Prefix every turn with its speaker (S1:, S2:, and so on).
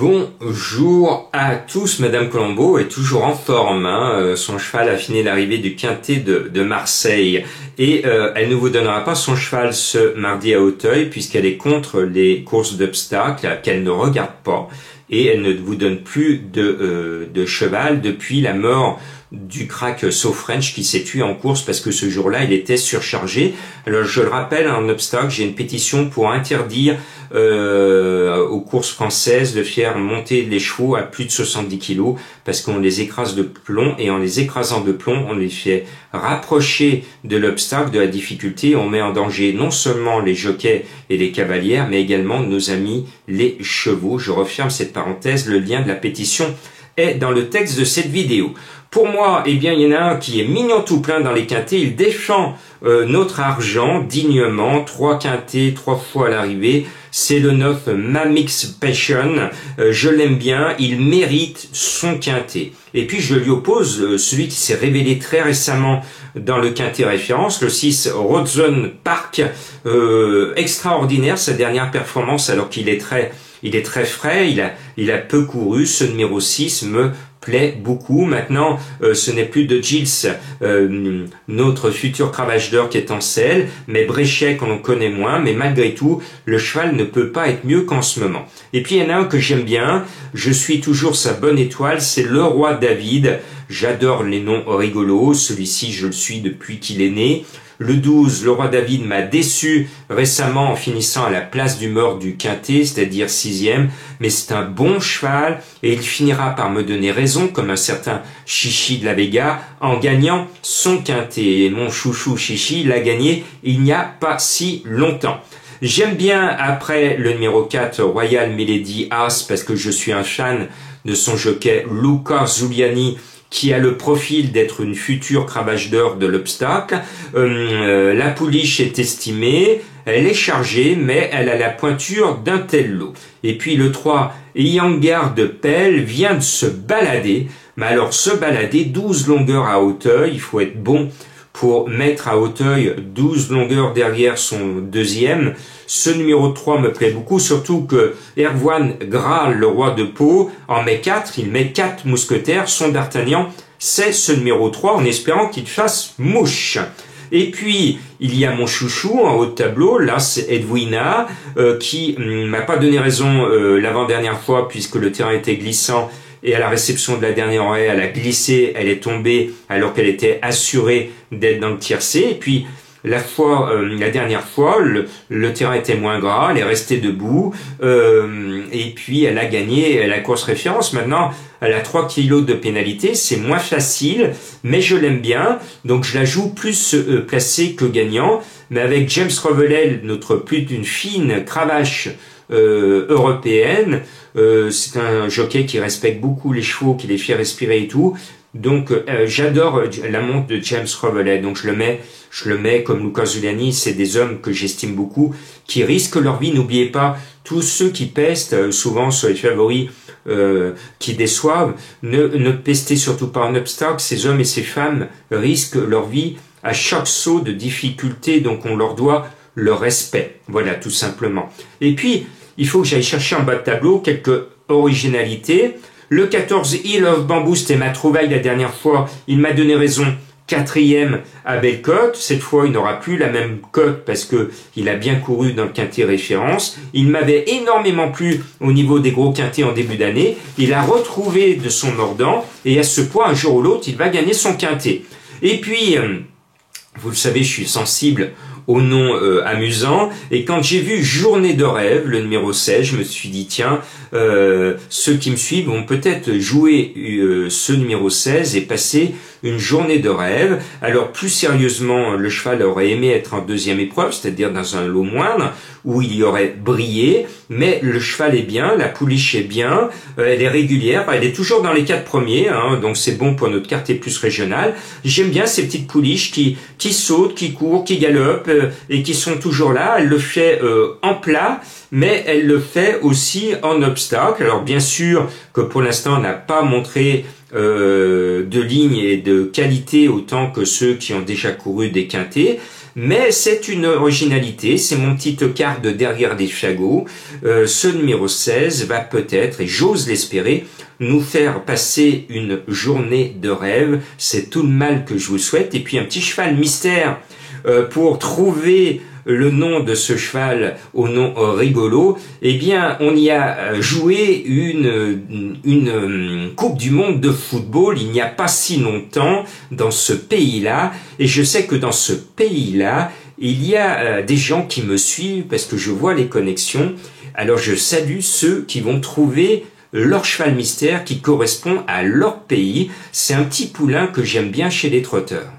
S1: Bonjour à tous, Madame Colombo est toujours en forme, hein. Son cheval a fini l'arrivée du Quintet de Marseille et elle ne vous donnera pas son cheval ce mardi à Auteuil puisqu'elle est contre les courses d'obstacles qu'elle ne regarde pas et elle ne vous donne plus de cheval depuis la mort du crack So French qui s'est tué en course parce que ce jour-là il était surchargé. Alors je le rappelle, en obstacle, j'ai une pétition pour interdire aux courses françaises de faire monter les chevaux à plus de 70 kg parce qu'on les écrase de plomb et en les écrasant de plomb on les fait rapprocher de l'obstacle, de la difficulté. On met en danger non seulement les jockeys et les cavalières mais également nos amis les chevaux. Je referme cette parenthèse, le lien de la pétition est dans le texte de cette vidéo. Pour moi, eh bien, il y en a un qui est mignon tout plein dans les quintets. Il défend notre argent dignement. 3 quintets, 3 fois à l'arrivée. C'est le 9 Mamix Passion. Je l'aime bien. Il mérite son quintet. Et puis, je lui oppose celui qui s'est révélé très récemment dans le quintet référence, le 6 Rodzone Park. Extraordinaire sa dernière performance alors qu'il est très frais. Il a peu couru. Ce numéro 6 me plaît beaucoup. Maintenant, ce n'est plus de Gilles, notre futur cravache d'or qui est en selle, mais Bréchet qu'on connaît moins, mais malgré tout, le cheval ne peut pas être mieux qu'en ce moment. Et puis il y en a un que j'aime bien, je suis toujours sa bonne étoile, c'est le roi David. J'adore les noms rigolos, celui-ci je le suis depuis qu'il est né. Le 12, le roi David m'a déçu récemment en finissant à la place du mort du quintet, c'est-à-dire 6e, mais c'est un bon cheval et il finira par me donner raison, comme un certain Chichi de la Vega, en gagnant son quintet. Et mon chouchou Chichi l'a gagné il n'y a pas si longtemps. J'aime bien après le numéro 4, Royal Milady As, parce que je suis un fan de son jockey Luca Zuliani, qui a le profil d'être une future cravache d'or de l'obstacle. La pouliche est estimée, elle est chargée, mais elle a la pointure d'un tel lot. Et puis le 3, Yangar de Pelle vient de se balader, mais alors se balader 12 longueurs à Auteuil, il faut être bon pour mettre à Auteuil 12 longueurs derrière son deuxième. Ce numéro 3 me plaît beaucoup, surtout que Erwan Graal, le roi de Pau, en met 4, il met 4 mousquetaires, son d'Artagnan, c'est ce numéro 3 en espérant qu'il fasse mouche. Et puis, il y a mon chouchou en haut de tableau, là c'est Edwina, qui m'a pas donné raison l'avant-dernière fois puisque le terrain était glissant. Et à la réception de la dernière oreille, elle a glissé, elle est tombée alors qu'elle était assurée d'être dans le tiercé. Et puis la dernière fois, le terrain était moins gras, elle est restée debout et puis elle a gagné la course référence. Maintenant, elle a 3 kilos de pénalité, c'est moins facile, mais je l'aime bien. Donc je la joue plus placée que gagnant. Mais avec James Revelel, notre plus d'une fine cravache européenne, c'est un jockey qui respecte beaucoup les chevaux, qui les fait respirer et tout. Donc j'adore la montre de James Revelel. Donc je le mets comme Luca Zuliani. C'est des hommes que j'estime beaucoup, qui risquent leur vie. N'oubliez pas, tous ceux qui pestent, souvent sur les favoris qui déçoivent, ne pestez surtout pas en obstacle. Ces hommes et ces femmes risquent leur vie à chaque saut de difficulté. Donc on leur doit le respect. Voilà, tout simplement. Et puis, il faut que j'aille chercher en bas de tableau quelques originalités. Le 14, Hill of Bamboo, c'était ma trouvaille la dernière fois. Il m'a donné raison. 4e à Bellecote. Cette fois, il n'aura plus la même cote parce que il a bien couru dans le quintet référence. Il m'avait énormément plu au niveau des gros quintets en début d'année. Il a retrouvé de son mordant et à ce point, un jour ou l'autre, il va gagner son quintet. Et puis, vous le savez, je suis sensible au nom amusant, et quand j'ai vu Journée de rêve, le numéro 16, je me suis dit tiens, ceux qui me suivent vont peut-être jouer ce numéro 16 et passer une journée de rêve. Alors plus sérieusement, le cheval aurait aimé être en deuxième épreuve, c'est-à-dire dans un lot moindre, où il y aurait brillé, mais le cheval est bien, la pouliche est bien, elle est régulière, elle est toujours dans les 4 premiers, hein, donc c'est bon pour notre quartier plus régional. J'aime bien ces petites pouliches qui sautent, qui courent, qui galopent, et qui sont toujours là. Elle le fait en plat, mais elle le fait aussi en obstacle. Alors bien sûr que pour l'instant, on n'a pas montré de ligne et de qualité autant que ceux qui ont déjà couru des quintets. Mais c'est une originalité, c'est mon petit tocard de derrière des fagots. Ce numéro 16 va peut-être, et j'ose l'espérer, nous faire passer une journée de rêve. C'est tout le mal que je vous souhaite. Et puis un petit cheval mystère pour trouver le nom de ce cheval au nom rigolo. Eh bien, on y a joué une Coupe du Monde de football il n'y a pas si longtemps dans ce pays-là. Et je sais que dans ce pays-là, il y a des gens qui me suivent parce que je vois les connexions. Alors je salue ceux qui vont trouver leur cheval mystère qui correspond à leur pays. C'est un petit poulain que j'aime bien chez les trotteurs.